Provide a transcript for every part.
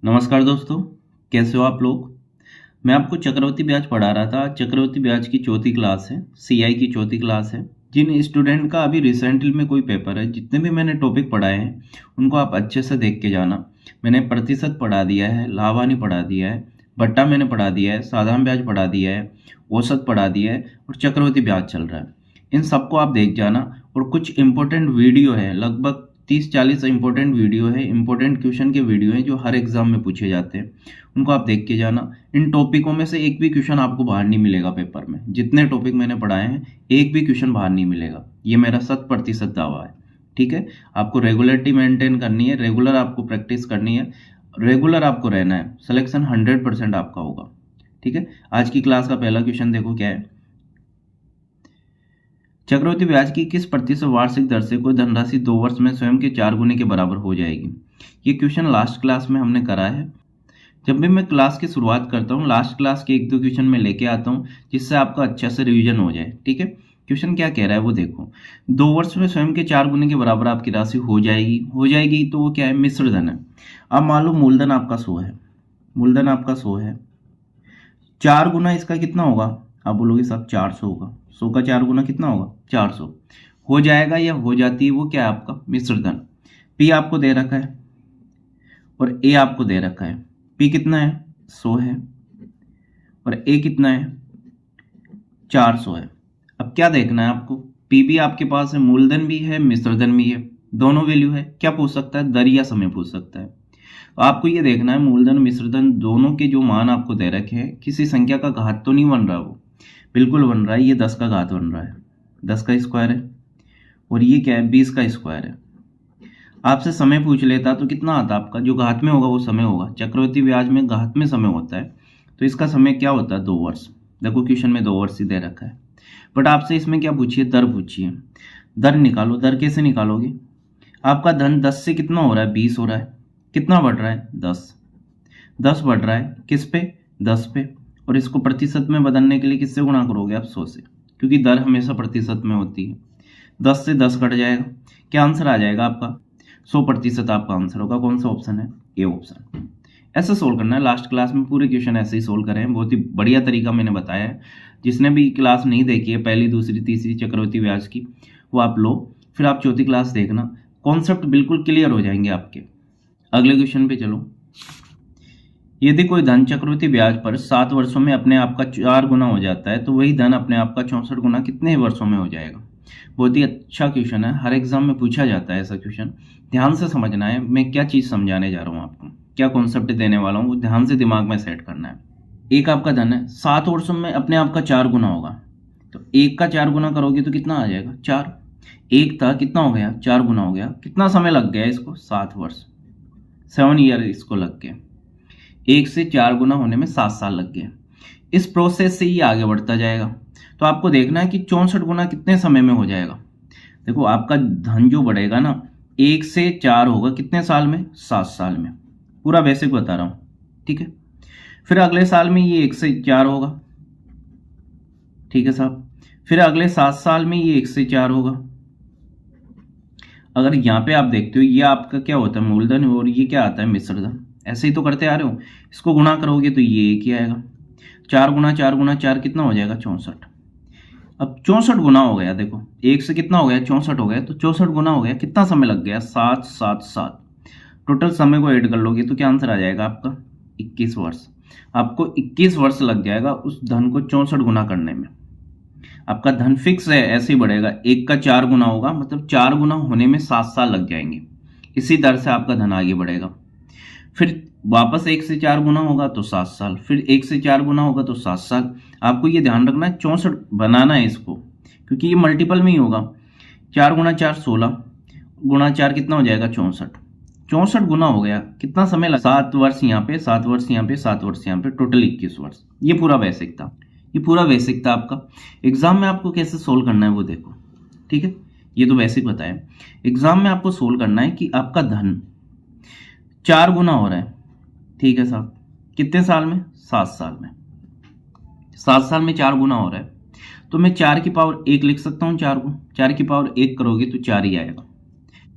नमस्कार दोस्तों, कैसे हो आप लोग। मैं आपको चक्रवृद्धि ब्याज पढ़ा रहा था। चक्रवृद्धि ब्याज की चौथी क्लास है, सीआई की चौथी क्लास है। जिन स्टूडेंट का अभी रिसेंटली में कोई पेपर है, जितने भी मैंने टॉपिक पढ़ाए हैं उनको आप अच्छे से देख के जाना। मैंने प्रतिशत पढ़ा दिया है, लाभानी पढ़ा दिया है, भट्टा मैंने पढ़ा दिया है, साधारण ब्याज पढ़ा दिया है, औसत पढ़ा दिया है और चक्रवृद्धि ब्याज चल रहा है। इन सबको आप देख जाना। और कुछ इंपॉर्टेंट वीडियो है, लगभग 30-40 इंपॉर्टेंट वीडियो है, इंपॉर्टेंट क्वेश्चन के वीडियो हैं जो हर एग्जाम में पूछे जाते हैं, उनको आप देख के जाना। इन टॉपिकों में से एक भी क्वेश्चन आपको बाहर नहीं मिलेगा पेपर में। जितने टॉपिक मैंने पढ़ाए हैं एक भी क्वेश्चन बाहर नहीं मिलेगा, ये मेरा 100% दावा है। ठीक है, आपको रेगुलरिटी मेंटेन करनी है, रेगुलर आपको प्रैक्टिस करनी है, रेगुलर आपको रहना है, सिलेक्शन 100% आपका होगा। ठीक है, आज की क्लास का पहला क्वेश्चन देखो क्या है। चक्रवृद्धि ब्याज की किस प्रतिशत वार्षिक दर से कोई धनराशि 2 वर्ष में स्वयं के 4 गुने के बराबर हो जाएगी। ये क्वेश्चन लास्ट क्लास में हमने करा है। जब भी मैं क्लास की शुरुआत करता हूँ, लास्ट क्लास के 1-2 क्वेश्चन में लेके आता हूँ जिससे आपका अच्छा से रिवीजन हो जाए। ठीक है, क्वेश्चन क्या कह रहा है वो देखो। 2 वर्ष में स्वयं के 4 गुने के बराबर आपकी राशि हो जाएगी तो वो क्या है, मिश्र धन है। अब मान लो मूलधन आपका 100 है, मूलधन आपका 100 है, 4 गुना इसका कितना होगा। आप बोलोगे साहब 400 होगा, 100 का 4 गुना कितना होगा, 400 हो जाएगा या हो जाती है, वो क्या है आपका मिश्र धन। पी आपको दे रखा है और ए आपको दे रखा है। पी कितना है, 100 है, और ए कितना है, 400 है। अब क्या देखना है आपको, पी भी आपके पास है, मूलधन भी है, मिश्र धन भी है, दोनों वैल्यू है। क्या पूछ सकता है, दर या समय पूछ सकता है। तो आपको ये देखना है मूलधन मिश्रधन दोनों के जो मान आपको दे रखे हैं, किसी संख्या का घात तो नहीं बन रहा, वो बिल्कुल बन रहा है, ये 10 का घात बन रहा है, 10 का स्क्वायर है, और ये क्या है, 20 का स्क्वायर है। आपसे समय पूछ लेता तो कितना आता आपका, जो घात में होगा वो समय होगा। चक्रवृद्धि ब्याज में घात में समय होता है, तो इसका समय क्या होता है, 2 वर्ष। देखो क्वेश्चन में 2 वर्ष ही दे रखा है, बट आपसे इसमें क्या पूछिए, दर पूछिए। दर निकालो, दर कैसे निकालोगे। आपका धन 10 से कितना हो रहा है, 20 हो रहा है, कितना बढ़ रहा है, 10 बढ़ रहा है, किस पे, 10 पे। और इसको प्रतिशत में बदलने के लिए किससे गुणा करोगे आप, 100 से, क्योंकि दर हमेशा प्रतिशत में होती है। 10 से 10 कट जाएगा, क्या आंसर आ जाएगा आपका, 100% आपका आंसर होगा। कौन सा ऑप्शन है, ए ऑप्शन। ऐसे सोल्व करना है। लास्ट क्लास में पूरे क्वेश्चन ऐसे ही सोल्व करे हैं, बहुत ही बढ़िया तरीका मैंने बताया है। जिसने भी क्लास नहीं देखी है पहली, दूसरी, तीसरी चक्रवृद्धि ब्याज की, वो आप लो, फिर आप चौथी क्लास देखना, कॉन्सेप्ट बिल्कुल क्लियर हो जाएंगे आपके। अगले क्वेश्चन पे चलो। यदि कोई धन चक्रवृद्धि ब्याज पर 7 वर्षों में अपने आप का 4 गुना हो जाता है, तो वही धन अपने आप का 64 गुना कितने वर्षों में हो जाएगा। बहुत ही अच्छा क्वेश्चन है, हर एग्जाम में पूछा जाता है ऐसा क्वेश्चन। ध्यान से समझना है, मैं क्या चीज समझाने जा रहा हूँ आपको, क्या कॉन्सेप्ट देने वाला हूँ, वो ध्यान से दिमाग में सेट करना है। एक आपका धन है, 7 वर्षों में अपने आप का 4 गुना होगा, तो 1 का 4 गुना करोगे तो कितना आ जाएगा, 4। 1 था, कितना हो गया, 4 गुना हो गया। कितना समय लग गया इसको, 7 वर्ष, 7 ईयर इसको लग गए। 1 से 4 गुना होने में 7 साल लग गए। इस प्रोसेस से ही आगे बढ़ता जाएगा। तो आपको देखना है कि 64 गुना कितने समय में हो जाएगा। देखो आपका धन जो बढ़ेगा ना, 1 से 4 होगा कितने साल में, 7 साल में। पूरा बेसिक बता रहा हूं, ठीक है। फिर अगले साल में ये 1 से 4 होगा, ठीक है साहब। फिर अगले 7 साल में ये 1 से 4 होगा। अगर यहाँ पे आप देखते हो, ये आपका क्या होता है, मूलधन, और ये क्या आता है, मिश्रधन। ऐसे ही तो करते आ रहे हो। इसको गुणा करोगे तो ये 1 ही आएगा। 4 गुना 4 गुना 4 कितना हो जाएगा, 64। अब 64 गुना हो गया, देखो 1 से कितना हो गया, 64 हो गया, तो 64 गुना हो गया। कितना समय लग गया, 7 7 7। टोटल समय को ऐड कर लोगे तो क्या आंसर आ जाएगा आपका, 21 वर्ष। आपको 21 वर्ष लग जाएगा उस धन को 64 गुना करने में। आपका धन फिक्स है, ऐसे ही बढ़ेगा। 1 का 4 गुना होगा, मतलब 4 गुना होने में 7 साल लग जाएंगे। इसी दर से आपका धन आगे बढ़ेगा। फिर वापस 1 से 4 गुना होगा तो 7 साल, फिर 1 से 4 गुना होगा तो 7 साल। आपको ये ध्यान रखना है, 64 बनाना है इसको, क्योंकि ये मल्टीपल में ही होगा। 4 गुना 4 16, गुना 4 कितना हो जाएगा, 64। 64 गुना हो गया, कितना समय लगा, 7 वर्ष यहाँ पे, 7 वर्ष यहाँ पे, 7 वर्ष यहाँ पे, टोटल 21 वर्ष। ये पूरा बेसिक था, ये पूरा बेसिक था आपका। एग्जाम में आपको कैसे सोल्व करना है वो देखो, ठीक है। ये तो बेसिक बताया। एग्जाम में आपको सोल्व करना है कि आपका धन 4 गुना हो रहा है, ठीक है साहब, कितने साल में, 7 साल में। 7 साल में 4 गुना हो रहा है, तो मैं 4 की पावर 1 लिख सकता हूँ। 4 को 4 की पावर 1 करोगे तो 4 ही आएगा।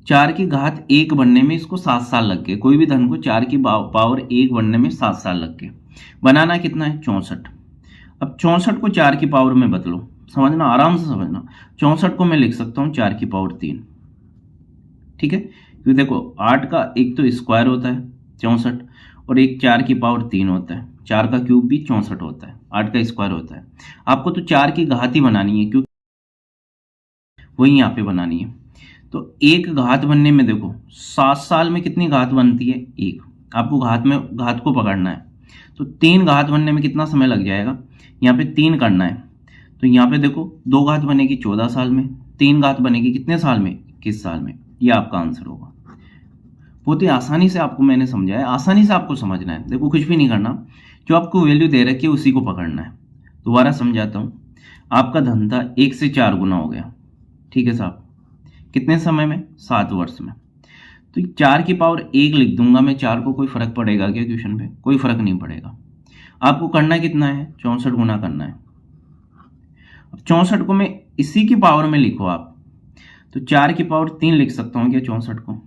4 की घात 1 बनने में इसको 7 साल लग गए। कोई भी धन को 4 की पावर 1 बनने में 7 साल लग गए। बनाना कितना है? 64। अब 64 को 4 की पावर में बदलो, समझना, आराम से समझना। 64 को मैं लिख सकता हूँ 4 की पावर 3, ठीक है, क्योंकि देखो 8 का एक तो स्क्वायर होता है 64, और एक 4 की पावर 3 होता है। 4 का क्यूब भी 64 होता है, 8 का स्क्वायर होता है। आपको तो 4 की घात ही बनानी है, क्योंकि वही यहाँ पे बनानी है। तो एक घात बनने में देखो 7 साल में कितनी घात बनती है? 1। आपको घात को पकड़ना है। तो 3 घात बनने में कितना समय लग जाएगा? यहाँ पे 3 करना है, तो यहाँ पे देखो 2 घात बनेगी 14 साल में, 3 घात बनेगी कितने साल में? 21 साल में। ये आपका आंसर होगा। बहुत ही आसानी से आपको मैंने समझाया, आसानी से आपको समझना है। देखो कुछ भी नहीं करना, जो आपको वैल्यू दे रखी है उसी को पकड़ना है। दोबारा समझाता हूँ। आपका धन था 1 से 4 गुना हो गया, ठीक है साहब, कितने समय में? 7 वर्ष में। तो 4 की पावर 1 लिख दूंगा मैं। 4 को कोई फर्क पड़ेगा क्या क्वेश्चन पे? कोई फर्क नहीं पड़ेगा। आपको करना कितना है? 64 गुना करना है। अब 64 को मैं इसी की पावर में लिखो आप, तो 4 की पावर 3 लिख सकता हूँ क्या 64 को?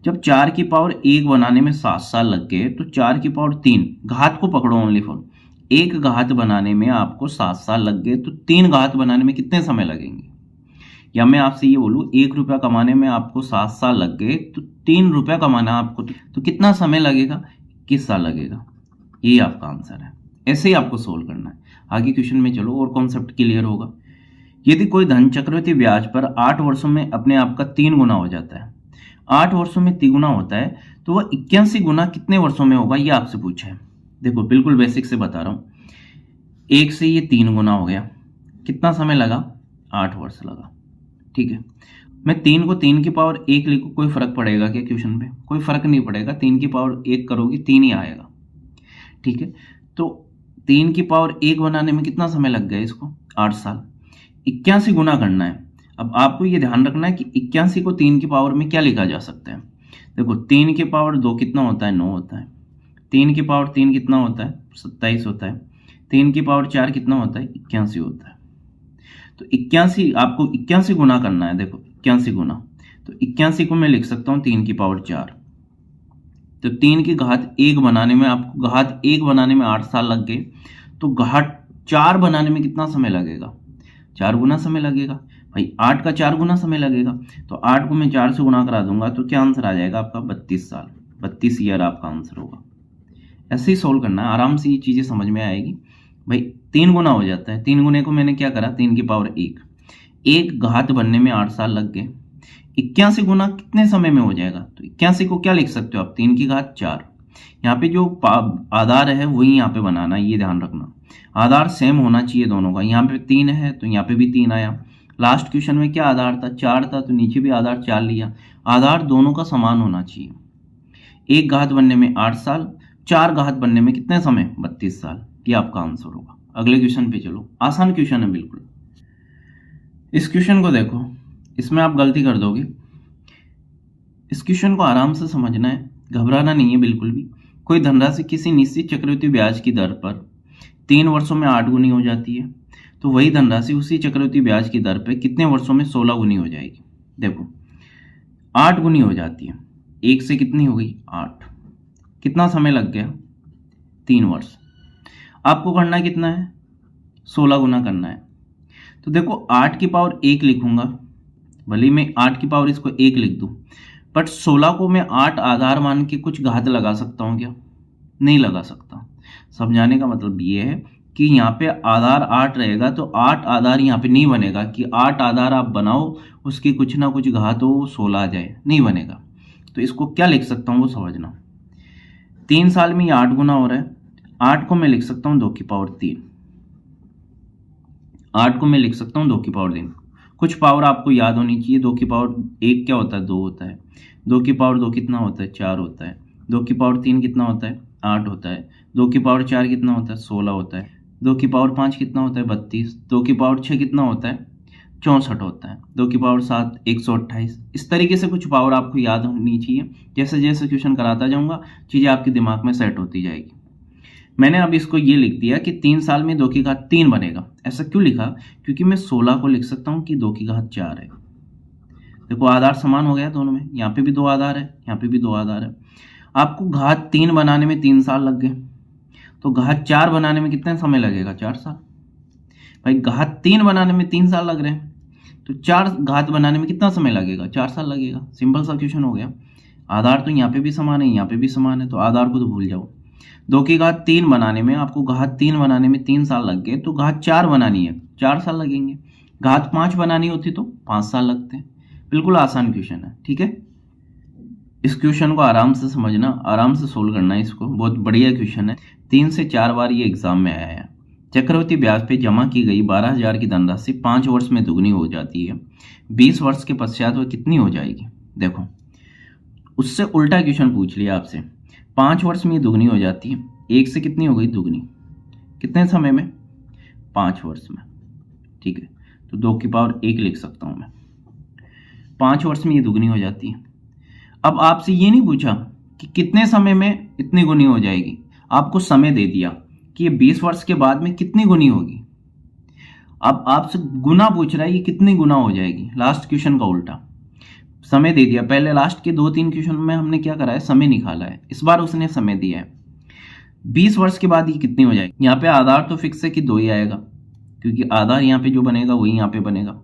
जब 4 की पावर 1 बनाने में 7 साल लग गए, तो 4 की पावर 3, घात को पकड़ो ओनली फॉर, एक घात बनाने में आपको 7 साल लग गए, तो 3 घात बनाने में कितने समय लगेंगे? या मैं आपसे ये बोलूँ 1 रुपया कमाने में आपको 7 साल लग गए, तो 3 रुपया कमाना आपको तो कितना समय लगेगा? 21 साल लगेगा। ये आपका आंसर है। ऐसे ही आपको सोल्व करना है। आगे क्वेश्चन में चलो और कॉन्सेप्ट क्लियर होगा। यदि कोई धन चक्रवृद्धि ब्याज पर 8 वर्षों में अपने आप का 3 गुना हो जाता है, 8 वर्षों में 3 गुना होता है, तो वह 81 गुना कितने वर्षों में होगा? ये आपसे पूछा है। देखो बिल्कुल बेसिक से बता रहा हूँ। 1 से ये 3 गुना हो गया, कितना समय लगा? 8 वर्ष लगा, ठीक है। मैं 3 को 3 की पावर 1 लिखूँ, कोई फर्क पड़ेगा क्या क्वेश्चन पे? कोई फर्क नहीं पड़ेगा। 3 की पावर 1 करोगी 3 ही आएगा, ठीक है। तो 3 की पावर 1 बनाने में कितना समय लग गया इसको? 8 साल। 81 गुना करना है। अब आपको ये ध्यान रखना है कि 81 को 3 की पावर में क्या लिखा जा सकता है? देखो 3 की पावर 2 कितना होता है? 9 होता है। 3 की पावर 3 कितना होता है? 27 होता है। 3 की पावर 4 कितना होता है? 81 होता है। तो 81 आपको 81 गुना करना है। देखो 81 गुना, तो 81 को मैं लिख सकता हूँ 3 की पावर 4। तो 3 की घात 1 बनाने में आपको घात 1 बनाने में 8 साल लग गए, तो घात 4 बनाने में कितना समय लगेगा? 4 गुना समय लगेगा भाई। 8 का 4 गुना समय लगेगा, तो 8 को मैं 4 से गुना करा दूंगा, तो क्या आंसर आ जाएगा आपका? 32 साल। 32 ईयर आपका आंसर होगा। ऐसे ही सोल्व करना है, आराम से ये चीज़ें समझ में आएगी भाई। 3 गुना हो जाता है, 3 गुने को मैंने क्या करा? 3 की पावर 1, एक घात बनने में 8 साल लग गए। 81 गुना कितने समय में हो जाएगा? तो 81 को क्या लिख सकते हो आप? 3 की घात 4। यहाँ पे जो आधार है वही यहाँ पे बनाना है, ये ध्यान रखना। आधार सेम होना चाहिए दोनों का। यहाँ पे 3 है तो यहाँ पे भी 3 आया। लास्ट क्वेश्चन में क्या आधार था? 4 था, तो नीचे भी आधार 4 लिया। आधार दोनों का समान होना चाहिए। एक घात बनने में 8 साल, 4 घात बनने में कितने समय? 32 साल। ये आपका आंसर होगा। अगले क्वेश्चन पे चलो। आसान क्वेश्चन है बिल्कुल। इस क्वेश्चन को देखो, इसमें आप गलती कर दोगे। इस क्वेश्चन को आराम से समझना है, घबराना नहीं है बिल्कुल भी। कोई धनराशि किसी निश्चित चक्रवृद्धि ब्याज की दर पर 3 वर्षों में 8 गुनी हो जाती है, तो वही धनराशि उसी चक्रवृद्धि ब्याज की दर पर कितने वर्षों में 16 गुनी हो जाएगी? देखो 8 गुनी हो जाती है, 1 से कितनी हो गई? 8। कितना समय लग गया? 3 वर्ष। आपको करना कितना है? 16 गुना करना है। तो देखो 8 की पावर 1 लिखूंगा, भले मैं 8 की पावर इसको 1 लिख दूं, बट 16 को मैं 8 आधार मान के कुछ घात लगा सकता हूं क्या? नहीं लगा सकता। समझाने का मतलब ये है कि यहाँ पे आधार 8 रहेगा, तो 8 आधार यहाँ पे नहीं बनेगा कि 8 आधार आप बनाओ उसकी कुछ ना कुछ घात हो 16 आ जाए, नहीं बनेगा। तो इसको क्या लिख सकता हूँ वो समझना। 3 साल में ये 8 गुना हो रहा है। 8 को मैं लिख सकता हूँ 2 की पावर 3। 8 को मैं लिख सकता हूँ 2 की पावर 3। कुछ पावर आपको याद होनी चाहिए। 2 की पावर 1 क्या होता है? 2 होता है। 2 की पावर 2 कितना होता है? 4 होता है। 2 की पावर 3 कितना होता है? 8 होता है। 2 की पावर 4 कितना होता है? 16 होता है। 2 की पावर 5 कितना होता है? 32। 2 की पावर 6 कितना होता है? 64 होता है। 2 की पावर 7 128। इस तरीके से कुछ पावर आपको याद होनी चाहिए। जैसे जैसे क्वेश्चन कराता जाऊंगा चीज़ें आपके दिमाग में सेट होती जाएगी। मैंने अब इसको ये लिख दिया कि 3 साल में 2 की घात 3 बनेगा। ऐसा क्यों लिखा? क्योंकि मैं 16 को लिख सकता हूँ कि 2 की घात 4 है। देखो आधार समान हो गया दोनों में, यहाँ पे भी 2 आधार है, यहाँ पे भी 2 आधार है। आपको घात 3 बनाने में 3 साल लग गए, तो घात 4 बनाने में कितने समय लगेगा? 4 साल। भाई घात 3 बनाने में 3 साल लग रहे हैं, तो 4 घात बनाने में कितना समय लगेगा? 4 साल लगेगा। सिंपल सा क्वेश्चन हो गया। आधार तो यहाँ पे भी समान है, यहाँ पे भी समान है, तो आधार को तो भूल जाओ। 2 की घात 3 बनाने में आपको घात 3 बनाने में 3 साल लग गए, तो घात 4 बनानी है 4 साल लगेंगे। घात 5 बनानी होती तो 5 साल लगते हैं। बिल्कुल आसान क्वेश्चन है, ठीक है। इस क्वेश्चन को आराम से समझना, आराम से सोल्व करना है इसको, बहुत बढ़िया क्वेश्चन है। 3 से 4 बार ये एग्जाम में आया है। चक्रवृद्धि ब्याज पे जमा की गई 12,000 की धनराशि 5 वर्ष में दुगनी हो जाती है, 20 वर्ष के पश्चात वह कितनी हो जाएगी? देखो उससे उल्टा क्वेश्चन पूछ लिया आपसे। 5 वर्ष में ये दुगनी हो जाती है, 1 से कितनी हो गई दुगनी? कितने समय में? 5 वर्ष में, ठीक है। तो 2 की पावर 1 लिख सकता हूं मैं। 5 वर्ष में ये दुगनी हो जाती है। अब आपसे ये नहीं पूछा कि कितने समय में इतनी गुनी हो जाएगी, आपको समय दे दिया कि ये 20 वर्ष के बाद में कितनी गुनी होगी। अब आपसे गुना पूछ रहा है, ये कितनी गुना हो जाएगी। लास्ट क्वेश्चन का उल्टा, समय दे दिया। पहले लास्ट के 2-3 क्वेश्चन में हमने क्या करा है? समय निकाला है। इस बार उसने समय दिया है। 20 वर्ष के बाद ये कितनी हो जाएगी? यहाँ पे आधार तो फिक्स है कि 2 ही आएगा, क्योंकि आधार यहाँ पे जो बनेगा वही यहाँ पे बनेगा।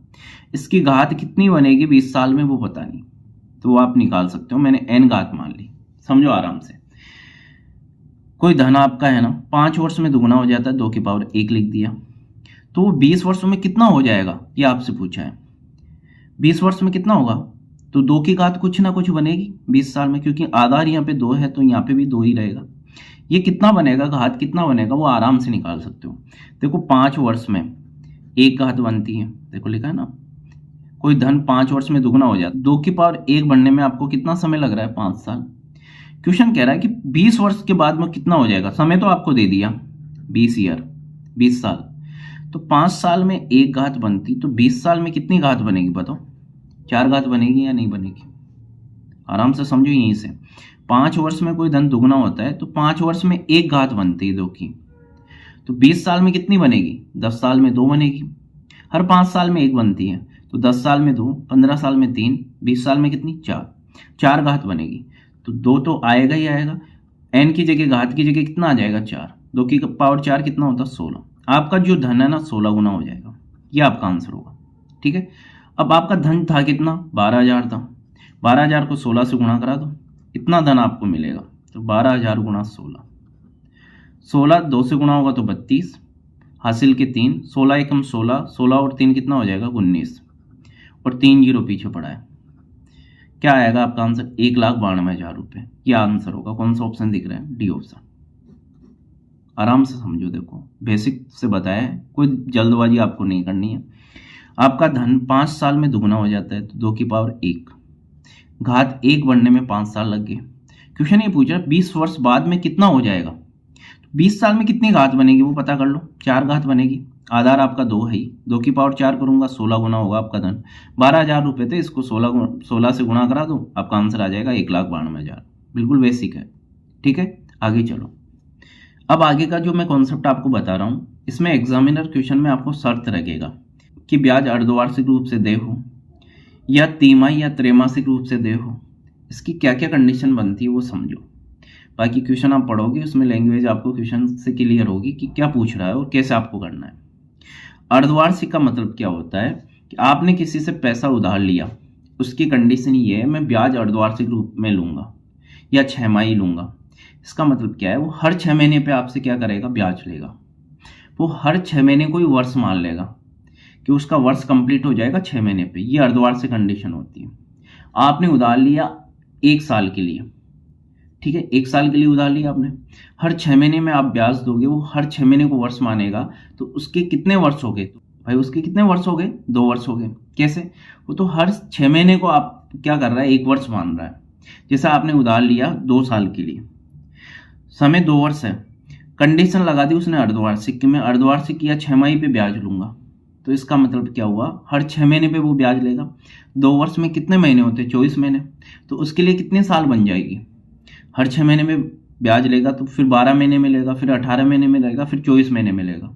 इसकी घात कितनी बनेगी 20 साल में वो पता नहीं, तो वो आप निकाल सकते हो। मैंने n घात मान ली, समझो आराम से। कोई धन आपका है ना, 5 वर्ष में दुगना हो जाता है, 2 की पावर 1 लिख दिया। तो वो 20 वर्षों में कितना हो जाएगा ये आपसे पूछा है। 20 वर्ष में कितना होगा? तो 2 की घात कुछ ना कुछ बनेगी 20 साल में, क्योंकि आधार यहाँ पे 2 है तो यहाँ पे भी 2 ही रहेगा। ये कितना बनेगा, घात कितना बनेगा, वो आराम से निकाल सकते हो। देखो 5 वर्ष में 1 घात बनती है, देखो लिखा है ना। कोई धन 5 वर्ष में दुगना हो जाता है, 2 की पावर 1 बनने में आपको कितना समय लग रहा है? 5 साल। क्वेश्चन कह रहा है कि 20 वर्ष के बाद में कितना हो जाएगा। समय तो आपको दे दिया 20 ईयर, 20 साल। तो 5 साल में 1 घात बनती, तो 20 साल में कितनी घात बनेगी बताओ? 4 घात बनेगी या नहीं बनेगी? आराम से समझो यहीं से। 5 वर्ष में कोई धन दुगना होता है तो 5 वर्ष में 1 घात बनती है 2 की, तो 20 साल में कितनी बनेगी? 10 साल में 2 बनेगी। हर 5 साल में 1 बनती है, तो 10 साल में 2, 15 साल में 3, 20 साल में कितनी? 4 घात बनेगी। तो 2 तो आएगा ही आएगा। n की जगह, घात की जगह कितना आ जाएगा? 4। 2 की पावर 4 कितना होता है? 16। आपका जो धन है ना 16 गुना हो जाएगा, ये आपका आंसर होगा, ठीक है। अब आपका धन था कितना? 12,000 था। 12,000 को 16 से गुणा करा दो, इतना धन आपको मिलेगा। तो 12,000 गुणा 16, 16 2 से गुणा होगा तो 32, हासिल के 3, 16 एकम 16, 16 और 3 कितना हो जाएगा? 19, और 3 जीरो पीछे पड़ा है। क्या आएगा आपका आंसर? 1,92,000 रुपये। यह आंसर होगा। कौन सा ऑप्शन दिख रहा है? D option. आराम से समझो, देखो बेसिक से बताया है, कोई जल्दबाजी आपको नहीं करनी है। आपका धन 5 साल में दुगना हो जाता है, तो 2 की पावर 1, घात 1 बनने में 5 साल लग गए। क्वेश्चन ये पूछ रहा है 20 वर्ष बाद में कितना हो जाएगा। 20 साल में कितनी घात बनेगी वो पता कर लो। 4 घात बनेगी। आधार आपका 2 है ही, 2 की पावर 4 करूंगा, 16 गुना होगा आपका धन। 12,000 रुपये थे, इसको 16 से गुणा करा दो, आपका आंसर आ जाएगा 1,92,000। बिल्कुल बेसिक है, ठीक है। आगे चलो। अब आगे का जो मैं कॉन्सेप्ट आपको बता रहा हूँ, इसमें एग्जामिनर क्वेश्चन में आपको शर्त रखेगा कि ब्याज अर्धवार्षिक रूप से दे हो या तिमाही या त्रैमासिक रूप से दे हो। इसकी क्या क्या कंडीशन बनती है वो समझो। बाकी क्वेश्चन आप पढ़ोगे, उसमें लैंग्वेज आपको क्वेश्चन से क्लियर होगी कि क्या पूछ रहा है और कैसे आपको करना है। अर्धवार्षिक का मतलब क्या होता है कि आपने किसी से पैसा उधार लिया, उसकी कंडीशन ये है मैं ब्याज अर्धवार्षिक रूप में लूंगा या 6 माही लूंगा। इसका मतलब क्या है, वो हर 6 महीने पे आपसे क्या करेगा? ब्याज लेगा। वो हर 6 महीने को ही वर्ष मान लेगा कि उसका वर्ष कंप्लीट हो जाएगा 6 महीने पे। ये अर्धवार्षिक कंडीशन होती है। आपने उधार लिया 1 साल के लिए, ठीक है, 1 साल के लिए उधार लिया आपने। हर 6 महीने में आप ब्याज दोगे, वो हर 6 महीने को वर्ष मानेगा। तो उसके कितने वर्ष हो गए? तो भाई उसके कितने वर्ष हो गए? 2 वर्ष हो गए। कैसे? वो तो हर 6 महीने को आप क्या कर रहा है? 1 वर्ष मान रहा है। जैसा आपने उधार लिया 2 साल के लिए, समय 2 वर्ष है, कंडीशन लगा दी उसने अर्धवार्षिक की, मैं अर्धवार्षिक या 6 माही पे ब्याज लूंगा। तो इसका मतलब क्या हुआ? हर 6 महीने पे वो ब्याज लेगा। 2 वर्ष में कितने महीने होते हैं? 24 महीने। तो उसके लिए कितने साल बन जाएगी? हर 6 महीने में ब्याज लेगा तो फिर 12 महीने में लेगा, फिर 18 महीने में लेगा, फिर 24 महीने में लेगा।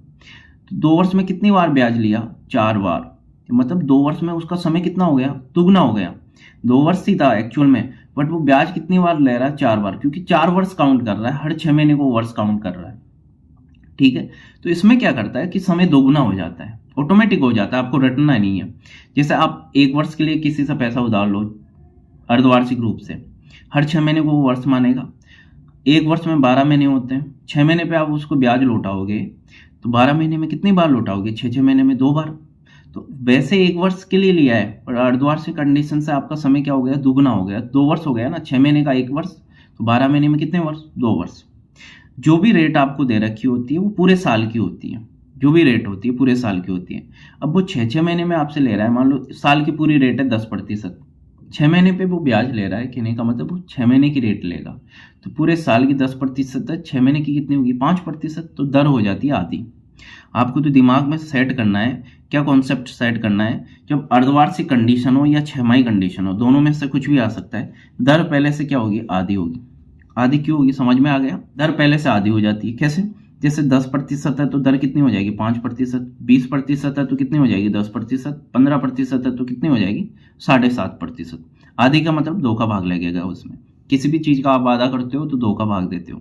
तो 2 वर्ष में कितनी बार ब्याज लिया? 4 बार। मतलब 2 वर्ष में उसका समय कितना हो गया? दुगना हो गया। 2 वर्ष ही था एक्चुअल में, बट वो ब्याज कितनी बार ले रहा है? 4 बार, क्योंकि 4 वर्ष काउंट कर रहा है, हर 6 महीने को वर्ष काउंट कर रहा है। ठीक है, तो इसमें क्या करता है कि समय दोगुना हो जाता है, ऑटोमेटिक हो जाता है, आपको रटना नहीं है। जैसे आप 1 वर्ष के लिए किसी से पैसा उधार लो अर्धवार्षिक रूप से, हर 6 महीने को वो वर्ष मानेगा। 1 वर्ष में 12 महीने होते हैं, 6 महीने पे आप उसको ब्याज लौटाओगे तो 12 महीने में कितनी बार लौटाओगे? 6 महीने में 2 बार। तो वैसे 1 वर्ष के लिए लिया है, पर अर्धवार्षिक कंडीशन से आपका समय क्या हो गया? दुगुना हो गया, 2 वर्ष हो गया ना, 6 महीने का 1 वर्ष, तो 12 महीने में कितने वर्ष? 2 वर्ष। जो भी रेट आपको दे रखी होती है वो पूरे साल की होती है, जो भी रेट होती है पूरे साल की होती है। अब वो 6 महीने में आपसे ले रहा है, मान लो साल की पूरी रेट है 10%, 6 महीने पे वो ब्याज ले रहा है, कहने का मतलब वो 6 महीने की रेट लेगा, तो पूरे साल की 10% है, 6 महीने की कितनी होगी? 5%, तो दर हो जाती है आधी। आपको तो दिमाग में सेट करना है, क्या कॉन्सेप्ट सेट करना है, जब अर्धवार्षिक कंडीशन हो या 6 कंडीशन हो, दोनों में से कुछ भी आ सकता है, दर पहले से क्या होगी? आधी होगी। आधी क्यों होगी? समझ में आ गया? दर पहले से आधी हो जाती है। कैसे? जैसे 10% है तो दर कितनी हो जाएगी? 5%। 20% है तो कितनी हो जाएगी? 10%। 15% है तो कितनी हो जाएगी? 7.5%। आधी का मतलब 2 का भाग लगेगा उसमें। किसी भी चीज का आप वादा करते हो तो 2 का भाग देते हो।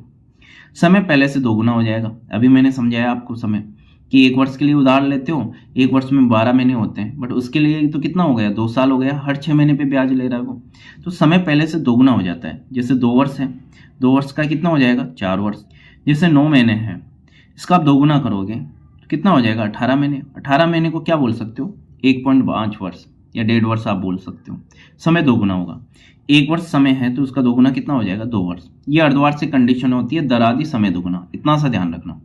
समय पहले से दोगुना हो जाएगा। अभी मैंने समझाया आपको समय कि 1 वर्ष के लिए उधार लेते हो, 1 वर्ष में 12 महीने होते हैं, बट उसके लिए तो कितना हो गया? 2 साल हो गया, हर 6 महीने पे ब्याज ले रहा है वो, तो समय पहले से दोगुना हो जाता है। जैसे 2 वर्ष है, 2 वर्ष का कितना हो जाएगा? 4 वर्ष। जैसे 9 महीने हैं, इसका आप दोगुना करोगे तो कितना हो जाएगा? 18 महीने। 18 महीने को क्या बोल सकते हो? 1.5 वर्ष या 1.5 वर्ष आप बोल सकते हो। समय दोगुना होगा। 1 वर्ष समय है तो उसका दोगुना कितना हो जाएगा? 2 वर्ष। ये अर्धवार्षिक कंडीशन होती है, दर आधी समय दोगुना, इतना सा ध्यान रखना।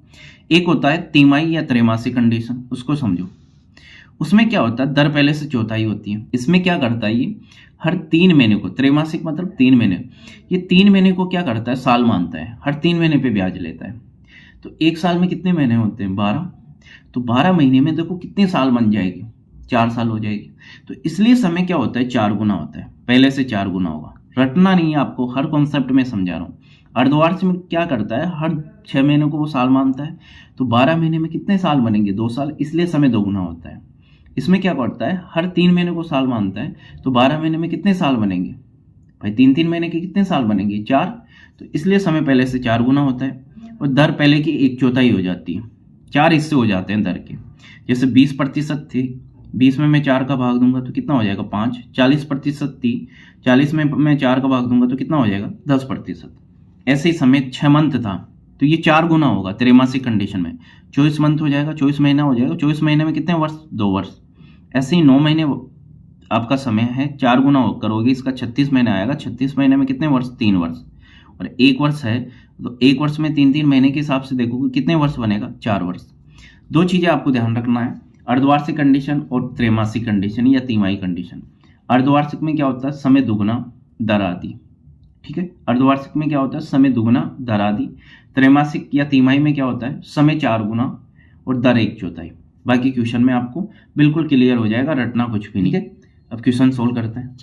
एक होता है तिमाही या त्रैमासिक कंडीशन, उसको समझो। उसमें क्या होता है? दर पहले से चौथाई होती है। इसमें क्या करता है ये? हर 3 महीने को, त्रैमासिक मतलब 3 महीने, ये 3 महीने को क्या करता है? साल मानता है, हर 3 महीने पे ब्याज लेता है। तो 1 साल में कितने महीने होते हैं? 12। तो 12 महीने में देखो कितने साल बन जाएगी? 4 साल हो जाएगी। तो इसलिए समय क्या होता है? 4 गुना होता है, पहले से 4 गुना होगा। रटना नहीं है आपको, हर कॉन्सेप्ट में समझा रहा हूँ। अर्धवार्षिक में क्या करता है? हर 6 महीने को वो साल मानता है, तो 12 महीने में कितने साल बनेंगे? 2 साल, इसलिए समय दोगुना होता है। इसमें क्या करता है? हर 3 महीने को साल मानता है, तो 12 महीने में कितने साल बनेंगे भाई? 3 महीने के कितने साल बनेंगे? 4। तो इसलिए समय पहले से 4 गुना होता है, और दर पहले की 1/4 हो जाती है। 4 हिस्से हो जाते हैं दर के। जैसे 20% थी, 20 में मैं 4 का भाग दूंगा तो कितना हो जाएगा? 5। 40% थी, 40 में मैं 4 का भाग दूंगा तो कितना हो जाएगा? 10%। ऐसे ही समय 6 मंथ था तो ये 4 गुना होगा त्रैमासिक कंडीशन में। 24 मंथ हो जाएगा, 24 महीना हो जाएगा। 24 महीने में कितने वर्ष? 2 वर्ष। ऐसे ही 9 महीने आपका समय है, 4 गुना करोगे इसका 36 महीने आएगा। 36 महीने में कितने वर्ष? 3 वर्ष। और 1 वर्ष है तो 1 वर्ष में 3 महीने के हिसाब से देखोगे कितने वर्ष बनेगा? 4 वर्ष। 2 चीजें आपको ध्यान रखना है, अर्धवार्षिक कंडीशन और त्रैमासिक कंडीशन या तिमाही कंडीशन। अर्धवार्षिक में क्या होता है? समय दुगुना दर आधी। ठीक है, अर्धवार्षिक में क्या होता है? समय दुगुना दर आधी। त्रैमासिक या तिमाही में क्या होता है? समय 4 गुना और दर 1/4। बाकी क्वेश्चन में आपको बिल्कुल क्लियर हो जाएगा, रटना कुछ भी नहीं। ठीक है, अब क्वेश्चन सोल्व करते हैं।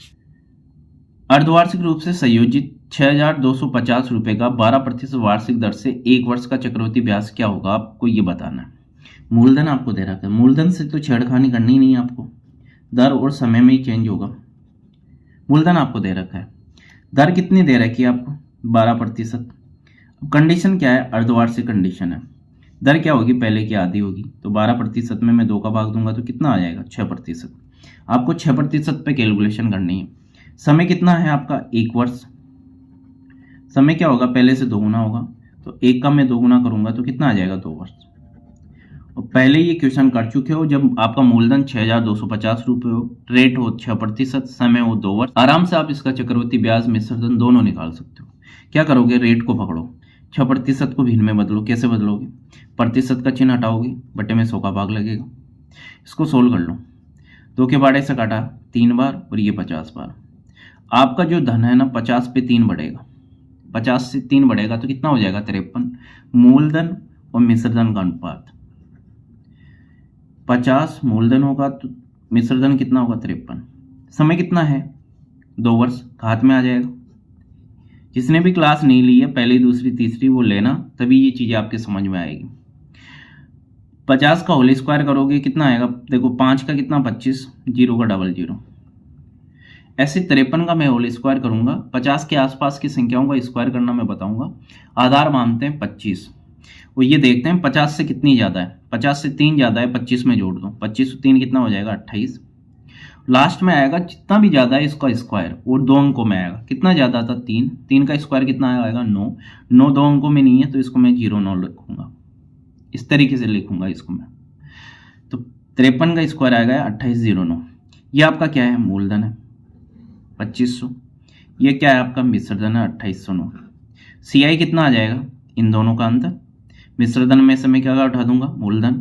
अर्धवार्षिक रूप से संयोजित 6,250 रुपए का 12% वार्षिक दर से 1 वर्ष का चक्रवृद्धि ब्याज क्या होगा? आपको ये बताना है। मूलधन आपको दे रखा है, मूलधन से तो छेड़खानी करनी नहीं है आपको, दर और समय में ही चेंज होगा। मूलधन आपको दे रखा है, दर कितनी दे रखी है आपको? 12%। अब कंडीशन क्या है? अर्धवार्षिक कंडीशन है। दर क्या होगी? पहले की आधी होगी, तो 12% में मैं 2 का भाग दूंगा तो कितना आ जाएगा? 6%। आपको 6% पे कैलकुलेशन करनी है। समय कितना है आपका? 1 वर्ष। समय क्या होगा? पहले से 2 गुना होगा, तो 1 का मैं 2 गुना करूंगा तो कितना आ जाएगा? 2 वर्ष। और पहले ये क्वेश्चन कर चुके हो, जब आपका मूलधन 6,250 रुपये हो, रेट हो 6%, समय हो 2 वर्ष, आराम से आप इसका चक्रवृद्धि ब्याज मिश्रधन दोनों निकाल सकते हो। क्या करोगे? रेट को पकड़ो, 6% को भिन्न में बदलो। कैसे बदलोगे? प्रतिशत का चिन्ह हटाओगे, बटे में 100 का भाग लगेगा। इसको सोल्व कर लो। 2 के बाड़े से काटा 3 बार और ये 50 बार। आपका जो धन है ना 50 पे 3 बढ़ेगा, 50 से 3 बढ़ेगा तो कितना हो जाएगा? 53। मूलधन और मिश्रधन का अनुपात 50 मूलधन होगा तो मिश्रधन कितना होगा? 53। समय कितना है? 2 वर्ष, हाथ में आ जाएगा। जिसने भी क्लास नहीं ली है पहली, दूसरी, तीसरी, वो लेना, तभी ये चीजें आपके समझ में आएगी। 50 का होल स्क्वायर करोगे कितना आएगा? देखो 5 का कितना? 25, 0 का डबल 0। ऐसे 53 का मैं होल स्क्वायर करूंगा, 50 के आसपास की संख्याओं का स्क्वायर करना मैं बताऊंगा। आधार मानते हैं 25, वो ये देखते हैं 50 से कितनी ज़्यादा है, 50 से 3 ज़्यादा है, 25 में जोड़ दो, 25 और 3 कितना हो जाएगा 28। लास्ट में आएगा जितना भी ज़्यादा है इसका स्क्वायर, वो 2 अंकों में आएगा। कितना ज़्यादा था 3, 3 का स्क्वायर कितना आएगा 9, 9 2 अंकों में नहीं है तो इसको मैं 0 9 लिखूंगा, इस तरीके से लिखूंगा इसको मैं। तो 53 का स्क्वायर आएगा 2809। ये आपका क्या है मूलधन है 2500, ये क्या है आपका मिश्रधन है 2809। CI कितना आ जाएगा इन दोनों का अंतर, मिश्रधन में से मैं क्या उठा दूंगा मूलधन,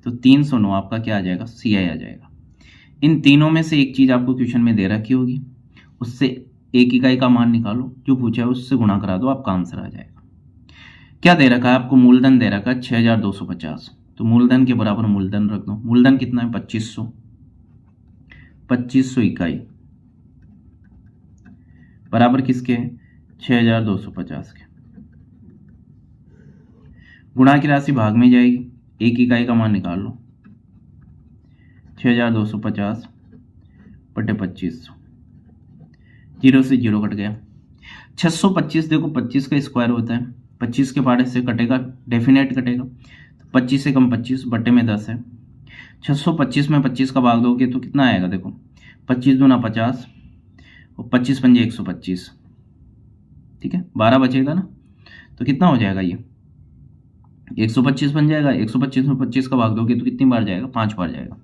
तो 309 आपका क्या आ जाएगा CI आ जाएगा। इन तीनों में से एक चीज आपको क्वेश्चन में दे रखी होगी, उससे एक इकाई का मान निकालो, जो पूछा है उससे गुणा करा दो, आपका आंसर आ जाएगा। क्या दे रखा है आपको, मूलधन दे रखा है 6250, तो मूलधन के बराबर मूलधन रख दो। मूलधन कितना है 2500 इकाई बराबर किसके 6250 के। गुणा की राशि भाग में जाएगी, एक इकाई का मान निकाल लो, 6250 बटे 2500, 0 से 0 कट गया। 625 देखो 25 का स्क्वायर होता है, 25 के पार्ट से कटेगा, डेफिनेट कटेगा, तो 25 से कम 25 बटे में 10 है। 625 में 25 का भाग दोगे तो कितना आएगा, देखो 25 दूना 50 और 25 पंजे 125, ठीक है 12 बचेगा ना, तो कितना हो जाएगा ये 125 बन जाएगा। 125 में 25 का भाग दोगे तो कितनी बार जाएगा 5 बार जाएगा।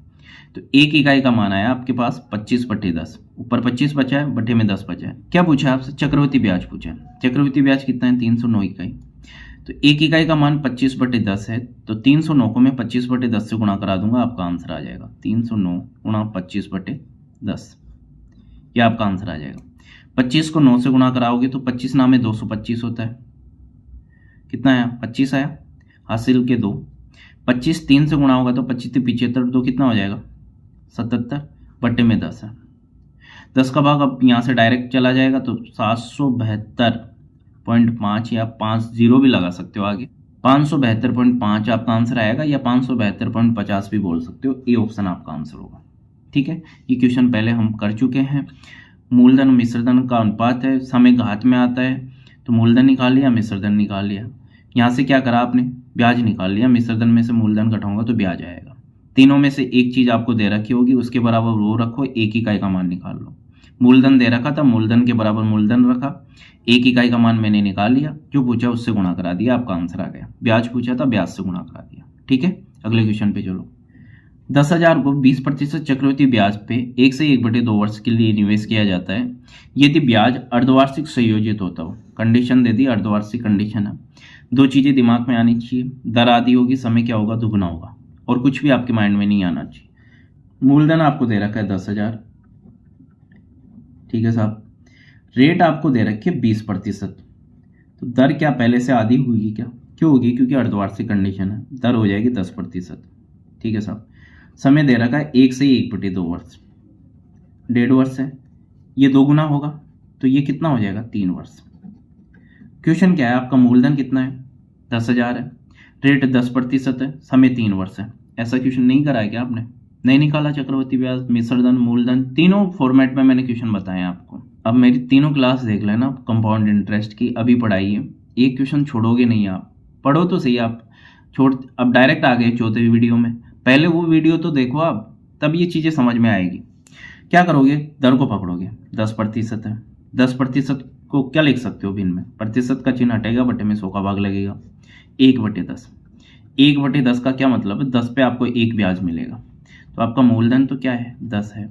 तो एक इकाई का मान आया आपके पास 25 बटे 10, ऊपर 25 बचा है, बटे में 10 बचा है। क्या पूछा है आपसे, चक्रवृद्धि ब्याज पूछा है। चक्रवृद्धि ब्याज कितना है 309 इकाई, तो एक इकाई का मान 25 बटे 10 है, तो 309 को मैं 25 बटे 10 से गुणा करा दूंगा, आपका आंसर आ जाएगा 309 गुणा 25 बटे 10, ये आपका आंसर आ जाएगा। 25 को 9 से गुणा कराओगे तो 25 नाम में 225 होता है, कितना आया 25 आया, हासिल के 2। 25 3 से गुणा होगा तो 25 75, तो कितना हो जाएगा 77 बटे में 10 है। 10 का भाग अब यहाँ से डायरेक्ट चला जाएगा तो 772.5 या 50 भी लगा सकते हो आगे, 572.5 आपका आंसर आएगा, या 572.50 भी बोल सकते हो, ये ऑप्शन आपका आंसर होगा। ठीक है, ये क्वेश्चन पहले हम कर चुके हैं। मूलधन मिश्रधन का अनुपात है, समय घात में आता है, तो मूलधन निकाल लिया, मिश्रधन निकाल लिया। यहाँ से क्या करा आपने, ब्याज निकाल लिया, मिश्रधन में से मूलधन घटाऊंगा तो ब्याज आएगा। तीनों में से एक चीज आपको दे रखी होगी, उसके बराबर वो रखो, एक इकाई का मान निकाल लो। मूलधन दे रखा था, मूलधन के बराबर मूलधन रखा, एक इकाई का मान मैंने निकाल लिया, जो पूछा उससे गुणा करा दिया, आपका आंसर आ गया। ब्याज पूछा था, ब्याज से गुणा करा दिया। ठीक है, अगले क्वेश्चन पे चलो। 10,000 को 20% चक्रवृद्धि ब्याज पे 1 से 1/2 वर्ष के लिए निवेश किया जाता है, यदि ब्याज अर्धवार्षिक संयोजित होता हो। कंडीशन दे दी, अर्धवार्षिक कंडीशन है। दो चीजें दिमाग में आनी चाहिए, दर आधी होगी, समय क्या होगा दुगुना होगा, और कुछ भी आपके माइंड में नहीं आना चाहिए। मूलधन आपको दे रखा है 10,000, ठीक है साहब। रेट आपको दे रखी है 20%, तो दर क्या पहले से आधी होगी क्या, क्यों होगी, क्योंकि अर्धवार्षिक कंडीशन है, दर हो जाएगी 10%। ठीक है साहब। समय दे रखा है 1 से 1/2 वर्ष, 1.5 वर्ष है, ये 2 गुना होगा, तो ये कितना हो जाएगा 3 वर्ष। क्वेश्चन क्या है आपका, मूलधन कितना है 10,000 है, रेट 10% है, समय 3 वर्ष है। ऐसा क्वेश्चन नहीं करा है क्या आपने, नहीं निकाला। चक्रवृद्धि ब्याज, मिश्रधन, मूलधन, तीनों फॉर्मेट में मैंने क्वेश्चन बताए आपको। अब मेरी तीनों क्लास देख लेना, कंपाउंड इंटरेस्ट की अभी पढ़ाई है, एक क्वेश्चन छोड़ोगे नहीं आप, पढ़ो तो सही आप, अब डायरेक्ट आ गए चौथे वीडियो में, पहले वो वीडियो तो देखो आप, तब ये चीजें समझ में आएगी। क्या करोगे, दर को पकड़ोगे, 10% है, 10% को क्या लिख सकते हो भिन्न में, प्रतिशत का चिन्ह हटेगा, बटे में 100 का भाग लगेगा, 1/10। 1/10 का क्या मतलब है, 10 पे आपको 1 ब्याज मिलेगा, तो आपका मूलधन तो क्या है 10 है।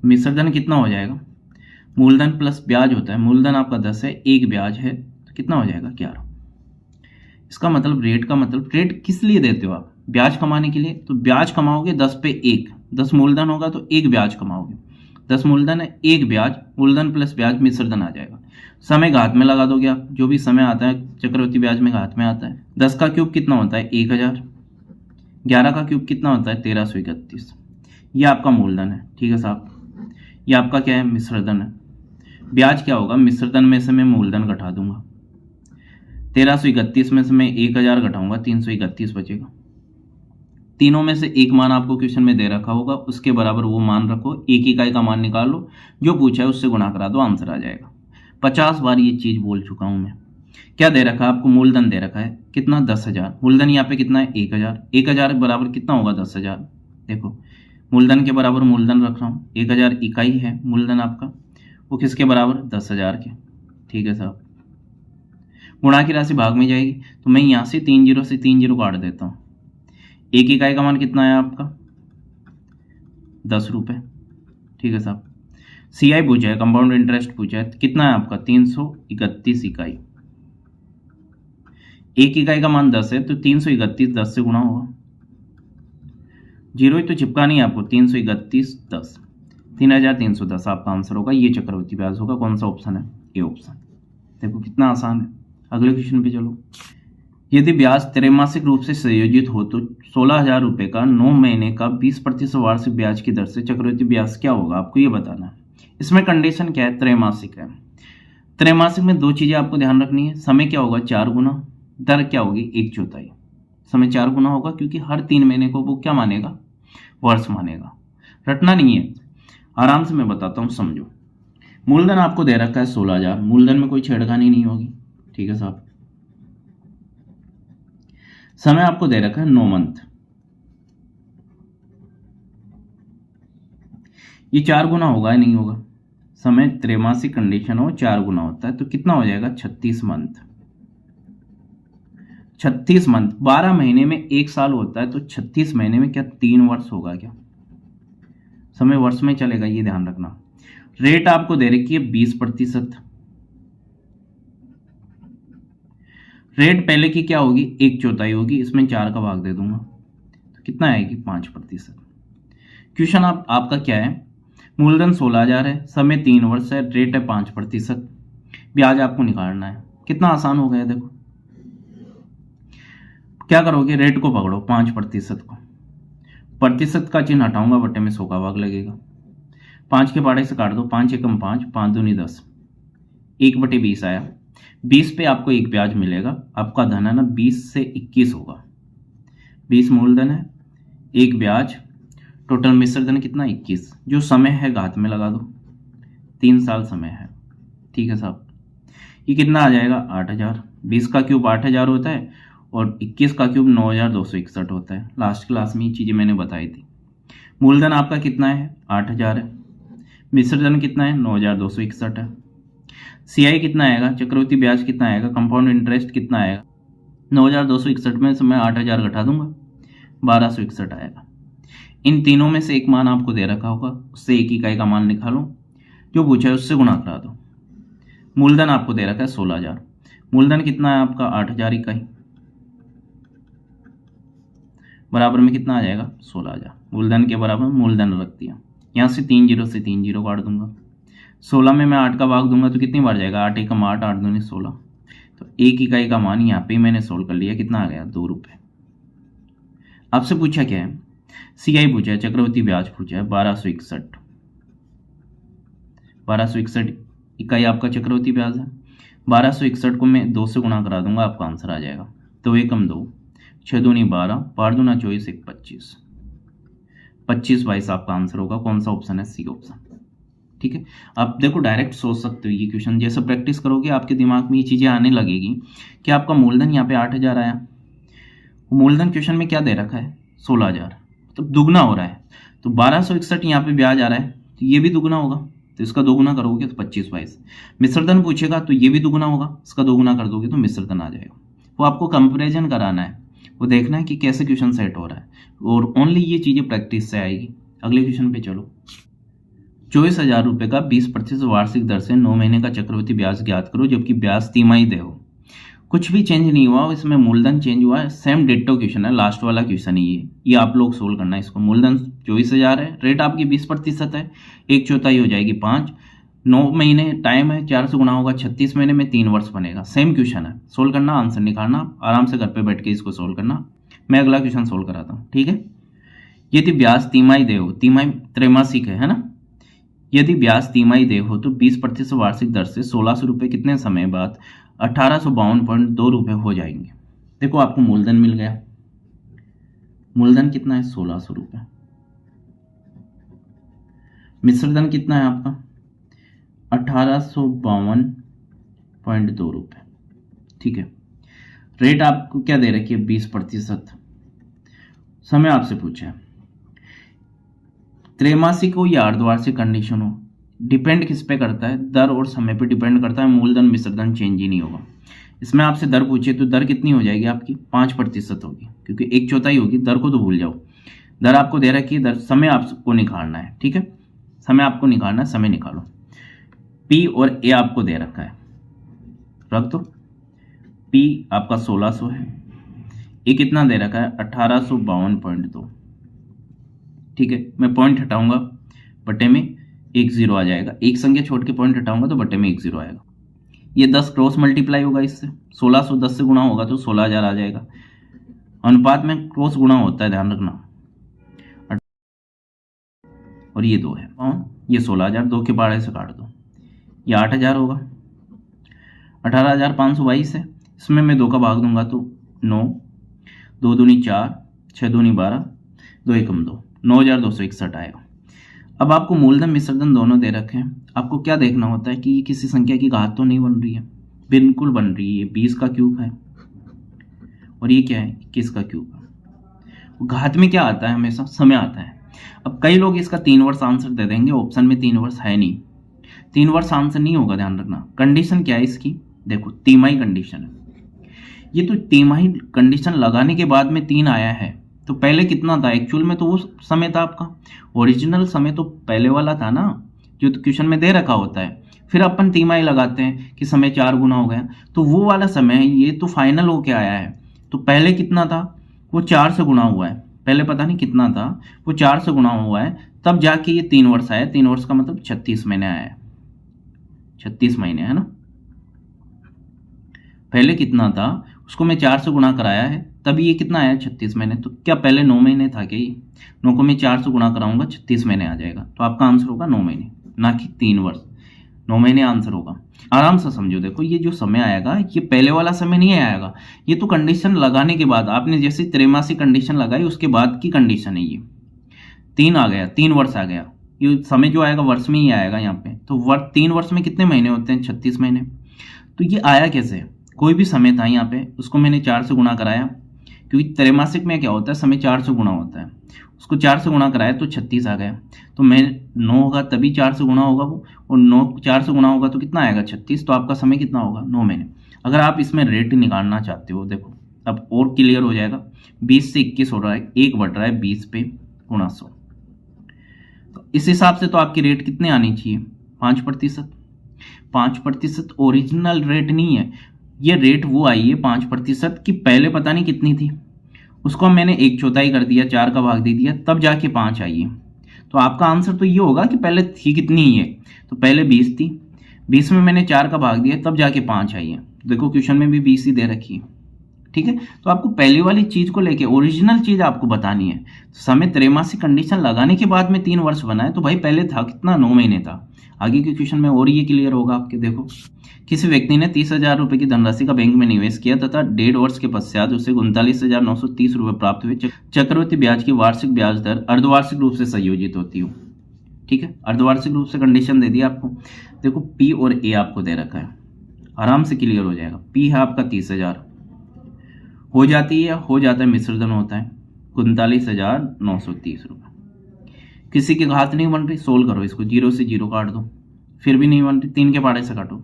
मिश्रधन कितना हो जाएगा, मूलधन प्लस ब्याज होता है, मूलधन आपका 10 है, 1 ब्याज है, तो कितना हो जाएगा 11। इसका मतलब रेट का मतलब, रेट किस लिए देते हो आप, ब्याज कमाने के लिए, तो ब्याज कमाओगे 10 पे 1, 10 मूलधन होगा तो 1 ब्याज कमाओगे, 10 मूलधन है 1 ब्याज, मूलधन प्लस ब्याज मिश्रधन आ जाएगा। समय घात में लगा दोगे आप, जो भी समय आता है चक्रवृद्धि ब्याज में घात में आता है। 10 का क्यूब कितना होता है 1000, 11 का क्यूब कितना होता है 1331, ये आपका मूलधन है। ठीक है साहब, ये आपका क्या है मिश्रधन है। ब्याज क्या होगा, मिश्रधन में से मैं मूलधन घटा दूंगा, 1331 में से मैं 1000 घटाऊंगा, 331 बचेगा। तीनों में से एक मान आपको क्वेश्चन में दे रखा होगा, उसके बराबर वो मान रखो, एक इकाई का मान निकालो, जो पूछा है उससे गुणा करा दो, आंसर आ जाएगा। 50 बार ये चीज बोल चुका हूं मैं। क्या दे रखा है आपको? मूलधन दे रखा है, कितना? 10,000। मूलधन यहाँ पे कितना है? 1,000। 1,000 के बराबर कितना होगा? 10,000। देखो मूलधन के बराबर मूलधन रख रहा हूँ, 1,000 इकाई है मूलधन आपका, वो किसके बराबर? 10,000 के। ठीक है साहब, गुणा की राशि भाग में जाएगी, तो मैं यहाँ से 3 जीरो से 3 जीरो काट देता हूँ। एक इकाई का मान कितना है आपका? 10 रुपये। ठीक है साहब, CI पूछा है, कंपाउंड इंटरेस्ट पूछा है, कितना है आपका? 331 इकाई। एक इकाई का मान 10 है, तो 331 10 से गुणा होगा, जीरो ही तो चिपका नहीं आपको, 331 10, 3,310 आपका आंसर होगा। ये चक्रवृद्धि ब्याज होगा। कौन सा ऑप्शन है? A option. देखो कितना आसान है। अगले क्वेश्चन पे चलो। यदि ब्याज त्रैमासिक रूप से संयोजित हो तो 16,000 रुपये का 9 महीने का 20% वार्षिक ब्याज की दर से चक्रवृद्धि ब्याज क्या होगा? आपको ये बताना है। इसमें कंडीशन क्या है? त्रैमासिक है। त्रैमासिक में दो चीजें आपको ध्यान रखनी है। समय क्या होगा? 4 गुना। दर क्या होगी? 1/4। समय 4 गुना होगा क्योंकि हर 3 महीने को वो क्या मानेगा? वर्ष मानेगा। रटना नहीं है, आराम से मैं बताता हूं, समझो। मूलधन आपको दे रखा है 16,000। मूलधन में कोई छेड़खानी नहीं होगी। ठीक है साहब, समय आपको दे रखा है 9 मंथ। ये 4 गुना होगा या नहीं होगा? समय त्रैमासिक कंडीशन हो, 4 गुना होता है, तो कितना हो जाएगा? 36 मंथ। 36 मंथ, 12 महीने में 1 साल होता है, तो 36 महीने में क्या 3 वर्ष होगा क्या? समय वर्ष में चलेगा, ये ध्यान रखना। रेट आपको दे रखी है 20%। रेट पहले की क्या होगी? 1/4 होगी, इसमें 4 का भाग दे दूंगा, तो कितना आएगी? 5%। क्वेश्चन आपका क्या है? मूलधन 16,000 है, समय 3 वर्ष है, रेट है 5%, ब्याज आपको निकालना है। कितना आसान हो गया। देखो क्या करोगे? रेट को पकड़ो, 5% को, प्रतिशत का चिन्ह हटाऊंगा, बटे में 100 का भाग लगेगा। 5 के पाड़े से काट दो, 5 एकम 5, 5 दूनी 10, 1/20 आया। 20 पे आपको एक ब्याज मिलेगा। आपका धन है ना 20 से 21 होगा। 20 मूलधन है, एक ब्याज, टोटल मिश्र धन कितना? 21। जो समय है घात में लगा दो, 3 साल समय है। ठीक है साहब, ये कितना आ जाएगा? 8,000। 20 का क्यूब 8,000 होता है और 21 का क्यूब 9,261 होता है। लास्ट क्लास में ये चीजें मैंने बताई थी। मूलधन आपका कितना है? 8,000 है। मिश्र धन कितना है? 9,261 है। CI कितना आएगा? चक्रवृद्धि ब्याज कितना आएगा? कंपाउंड इंटरेस्ट कितना आएगा? 9,261 में से मैं 8,000 घटा दूंगा, 1,261 आएगा। इन तीनों में से एक मान आपको दे रखा होगा, उससे एक इकाई का मान निकालो, जो पूछा है उससे गुणा करा दो। मूलधन आपको दे रखा है 16,000। मूलधन कितना है आपका? 8,000 इकाई, बराबर में कितना आ जाएगा? 16,000। मूलधन के बराबर मूलधन रख दिया। यहाँ से 3 जीरो से 3 जीरो काट दूंगा। 16 में मैं 8 का भाग दूंगा तो कितनी बार जाएगा? 8 एकम 8, 8 दूनी 16। तो एक इकाई का मान यहाँ पे मैंने सोल्व कर लिया। कितना आ गया? 2 रुपये। आपसे पूछा क्या है? CI पूछा है, चक्रवृद्धि ब्याज पूछा है 1261। 1261 इकाई आपका चक्रवृद्धि ब्याज है। 1261 को मैं 2 से गुणा करा दूंगा, आपका आंसर आ जाएगा। 2 एकम 2, 6 दूनी 12, 12 दूना 24, 1 25, 25/22 आपका आंसर होगा। कौन सा ऑप्शन है? C option. ठीक है, आप देखो डायरेक्ट सोच सकते हो ये क्वेश्चन। जैसे प्रैक्टिस करोगे आपके दिमाग में ये चीजें आने लगेगी कि आपका मूलधन यहाँ पे 8,000 आया, मूलधन क्वेश्चन में क्या दे रखा है? 16,000, तो दुगना हो रहा है। तो 1261 यहाँ पे ब्याज आ रहा है, तो ये भी दुगना होगा, तो इसका दोगुना करोगे तो 25/22। मिश्रधन पूछेगा तो ये भी दुगुना होगा, इसका दोगुना कर दोगे तो मिश्रधन आ जाएगा। वो आपको कंपेरिजन कराना है, वो देखना है कि कैसे क्वेश्चन सेट हो रहा है, और ओनली ये चीजें प्रैक्टिस से आएगी। अगले क्वेश्चन पे चलो। 24,000 रुपये का 20% वार्षिक दर से 9 महीने का चक्रवृद्धि ब्याज ज्ञात करो, जबकि ब्याज तिमाही दे हो। कुछ भी चेंज नहीं हुआ, इसमें मूलधन चेंज हुआ है। सेम डिट्टो क्वेश्चन है, लास्ट वाला क्वेश्चन ही है ये आप लोग सोल्व करना है इसको। मूलधन 24,000 है, रेट आपकी 20% है, 1/4 हो जाएगी 5, 9 महीने टाइम है, 4 से गुणा होगा 36 महीने में 3 वर्ष बनेगा। सेम क्वेश्चन है, सोल्व करना, आंसर निकालना, आराम से घर पे बैठ के इसको सोल्व करना। मैं अगला क्वेश्चन सोल्व कराता हूँ। ठीक है, यदि ब्याज तिमाही दे हो, तिमाही त्रैमासिक है ना, यदि ब्याज तिमाही दे हो तो 20% वार्षिक दर से 1,600 रुपये कितने समय बाद 1852.2 रुपये हो जाएंगे। देखो आपको मूलधन मिल गया, मूलधन कितना है 1600 रुपये। मिश्रधन कितना है आपका 1852.2 रुपये। ठीक है। रेट आपको क्या दे रखी है 20%। समय आपसे पूछा है त्रैमासिक हो या अर्धवार्षिक कंडीशन हो, डिपेंड किस पे करता है, दर और समय पे डिपेंड करता है। मूलधन मिश्रधन चेंज ही नहीं होगा। इसमें आपसे दर पूछे तो दर कितनी हो जाएगी आपकी 5% होगी, क्योंकि 1/4 होगी। दर को तो भूल जाओ, दर आपको दे रखी है, दर समय आपको निकालना है। ठीक है, समय आपको निकालना है, समय निकालो। पी और ए आपको दे रखा है, रख दो। पी आपका 1600 है, ए कितना दे रखा है 1852.2। ठीक है, मैं पॉइंट हटाऊंगा, बटे में 10 आ जाएगा। एक संख्या छोड़ के पॉइंट हटाऊंगा तो बटे में 10 आएगा। ये 10 क्रॉस मल्टीप्लाई होगा इससे, 1600 10 से गुणा होगा तो 16,000 आ जाएगा। अनुपात में क्रॉस गुणा होता है, ध्यान रखना। और ये 2 है, ये 16,000, 2 के पाड़े से काट दो, ये 8,000 होगा। 18,522 है, इसमें मैं 2 का भाग दूंगा तो 9, 2 दूनी 4, 6 दूनी 12, 2 एकम 2, 9,261 आएगा। अब आपको मूलधन मिश्रधन दोनों दे रखे हैं। आपको क्या देखना होता है कि ये किसी संख्या की घात तो नहीं बन रही है। बिल्कुल बन रही है, 20 का क्यूब है और ये क्या है 21 का क्यूब है। घात में क्या आता है हमेशा समय आता है। अब कई लोग इसका 3 वर्ष आंसर दे देंगे, ऑप्शन में 3 वर्ष है नहीं, 3 वर्ष आंसर नहीं होगा, ध्यान रखना। कंडीशन क्या है इसकी, देखो तिमाही कंडीशन है। ये तो तिमाही कंडीशन लगाने के बाद में 3 आया है, तो पहले कितना था एक्चुअल में, तो वो समय था आपका ओरिजिनल समय तो पहले वाला था ना, जो तो क्वेश्चन में दे रखा होता है। फिर अपन तिमाही लगाते हैं कि समय 4 गुना हो गया, तो वो वाला समय ये तो फाइनल होके आया है। तो पहले कितना था, वो 4 से गुना हुआ है। पहले पता नहीं कितना था, वो 4 से गुना हुआ है, तब जाके ये 3 वर्ष आया। 3 वर्ष का मतलब 36 महीने आया है, 36 महीने है ना। पहले कितना था, उसको मैं 4 से गुणा कराया है, तब ये कितना आया 36 महीने। तो क्या पहले 9 महीने था क्या, ये 9 को मैं 4 से गुणा कराऊंगा 36 महीने आ जाएगा। तो आपका आंसर होगा 9 महीने, ना कि 3 वर्ष। 9 महीने आंसर होगा। आराम से समझो, देखो ये जो समय आएगा ये पहले वाला समय नहीं आएगा, ये तो कंडीशन लगाने के बाद आपने जैसे त्रैमासिक कंडीशन लगाई उसके बाद की कंडीशन है। ये 3 आ गया, 3 वर्ष आ गया, ये समय जो आएगा वर्ष में ही आएगा यहाँ पे। तो 3 वर्ष में कितने महीने होते हैं 36 महीने। तो ये आया कैसे, कोई भी समय था यहाँ पे, उसको मैंने 4 से गुणा कराया, क्योंकि त्रैमासिक में क्या होता है समय 4 से गुणा होता है, उसको 4 से गुणा कराया तो 36 आ गया। तो मैं 9 होगा तभी 4 से गुणा होगा वो, और 9 4 से गुणा होगा तो कितना आएगा 36। तो आपका समय कितना होगा 9 महीने। अगर आप इसमें रेट निकालना चाहते हो, देखो अब और क्लियर हो जाएगा। 20 से 21 हो रहा है, 1 बढ़ रहा है 20 पे गुणा 100। तो इस हिसाब से तो आपकी रेट कितने आनी चाहिए 5%। 5% ओरिजिनल रेट नहीं है, ये रेट वो आई है 5% की, पहले पता नहीं कितनी थी, उसको मैंने 1/4 कर दिया, 4 का भाग दे दिया, तब जाके 5 आई है। तो आपका आंसर तो ये होगा कि पहले थी कितनी ही है, तो पहले 20 थी, 20 में मैंने 4 का भाग दिया, तब जाके 5 आई है। देखो क्वेश्चन में भी 20 ही दे रखी है। ठीक है, तो आपको पहली वाली चीज को लेके ओरिजिनल चीज आपको बतानी है। समय त्रैमासिक कंडीशन लगाने के बाद में 3 वर्ष बना है, तो भाई पहले था कितना 9 महीने था। आगे के क्वेश्चन में और ये क्लियर होगा आपके। देखो किसी व्यक्ति ने 30,000 रुपए की धनराशि का बैंक में निवेश किया तथा 1.5 वर्ष के पश्चात उसे 39,930 रुपए प्राप्त हुए। चक्रवृद्धि ब्याज की वार्षिक ब्याज दर अर्धवार्षिक रूप से संयोजित होती हो। ठीक है, अर्धवार्षिक रूप से कंडीशन दे दी आपको। देखो पी और ए आपको दे रखा है, आराम से क्लियर हो जाएगा। पी है आपका 30,000, हो जाती है, हो जाता है मिश्रधन होता है 39,930 रुपये। किसी की घात नहीं बन रही, सोल्व करो इसको, 0 से 0 काट दो, फिर भी नहीं बन रही, 3 के पाड़े से काटो,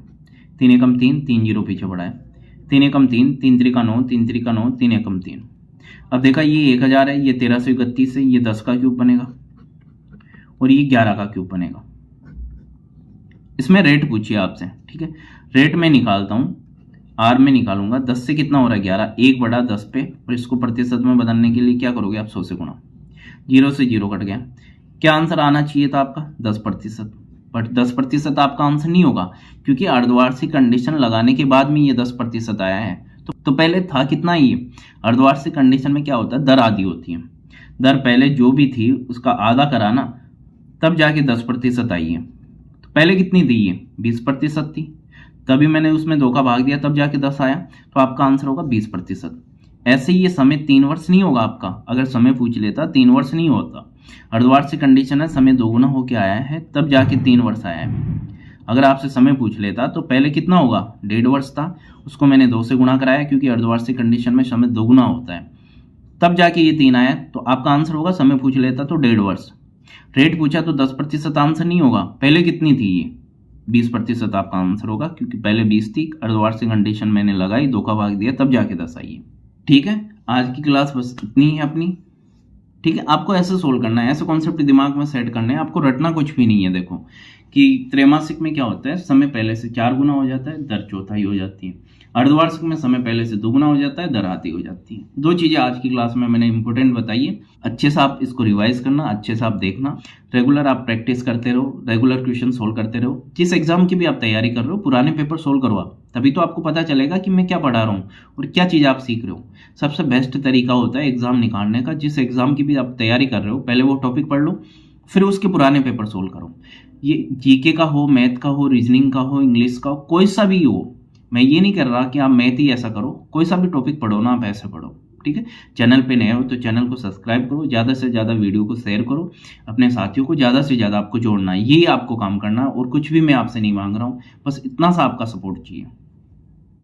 3 एकम 3, 3 0 पीछे बढ़ा है, 3 एकम 3, 3 त्रिका 9, 3 त्रिका 9, 3 एकम 3। अब देखा ये 1000 है, ये 1331 है, ये 10 का क्यूब बनेगा और ये 11 का क्यूब बनेगा। इसमें रेट पूछिए आपसे। ठीक है, रेट में निकालता हूँ, आर में निकालूंगा। 10 से कितना हो रहा है 11, 1/10 पे, और इसको प्रतिशत में बदलने के लिए क्या करोगे आप 100 से गुणा, 0 से 0 कट गया। क्या आंसर आना चाहिए था आपका 10%, बट 10% आपका आंसर नहीं होगा, क्योंकि अर्धवार्षिक कंडीशन लगाने के बाद में ये 10% आया है। तो पहले था कितना, ये अर्धवार्षिक कंडीशन में क्या होता है दर आधी होती है, दर पहले जो भी थी उसका आधा कराना, तब जाके 10% आई है। तो पहले कितनी थी ये 20% थी, तभी मैंने उसमें 2 का भाग दिया, तब जाके 10 आया। तो आपका आंसर होगा 20%। ऐसे ही ये समय 3 वर्ष नहीं होगा आपका, अगर समय पूछ लेता 3 वर्ष नहीं होता। अर्धवार्षिक कंडीशन है, समय दोगुना होके आया है तब जाके 3 वर्ष आया है। अगर आपसे समय पूछ लेता तो पहले कितना होगा, 1.5 वर्ष था, उसको मैंने 2 से गुणा कराया क्योंकि अर्धवार्षिक कंडीशन में समय दोगुना होता है, तब जाके ये 3 आया। तो आपका आंसर होगा, समय पूछ लेता तो 1.5 वर्ष। रेट पूछा तो 10% आंसर नहीं होगा, पहले कितनी थी ये, 20% आपका आंसर होगा क्योंकि पहले 20 थी, अर्धवार्षिक कंडीशन मैंने लगाई, 2 का भाग दिया, तब जाके 10 आई है। ठीक है, आज की क्लास बस इतनी ही है अपनी। ठीक है, आपको ऐसे सोल्व करना है, ऐसे कॉन्सेप्ट दिमाग में सेट करने हैं, आपको रटना कुछ भी नहीं है। देखो कि त्रैमासिक में क्या होता है, समय पहले से 4 गुना हो जाता है, दर चौथाई हो जाती है। अर्धवार्षिक में समय पहले से 2 गुना हो जाता है, दर आधी हो जाती है। 2 चीजें आज की क्लास में मैंने इंपॉर्टेंट बताई है। अच्छे से आप इसको रिवाइज करना, अच्छे से आप देखना, रेगुलर आप प्रैक्टिस करते रहो, रेगुलर क्वेश्चन सोल्व करते रहो। जिस एग्जाम की भी आप तैयारी कर रहे हो, पुराने पेपर सोल्व करो आप, तभी तो आपको पता चलेगा कि मैं क्या पढ़ा रहा हूँ और क्या चीज़ आप सीख रहे हो। सबसे बेस्ट तरीका होता है एग्जाम निकालने का, जिस एग्जाम की भी आप तैयारी कर रहे हो पहले वो टॉपिक पढ़ लो, फिर उसके पुराने पेपर सोल्व करो। ये जीके का हो, मैथ का हो, रीजनिंग का हो, इंग्लिश का हो, कोई सा भी हो। मैं ये नहीं कर रहा कि आप मैथ ही ऐसा करो, कोई सा भी टॉपिक पढ़ो ना, आप ऐसे पढ़ो। ठीक है, चैनल पे नए हो तो चैनल को सब्सक्राइब करो, ज़्यादा से ज़्यादा वीडियो को शेयर करो, अपने साथियों को ज़्यादा से ज़्यादा आपको जोड़ना है, यही आपको काम करना है। और कुछ भी मैं आपसे नहीं मांग रहा हूँ, बस इतना सा आपका सपोर्ट चाहिए।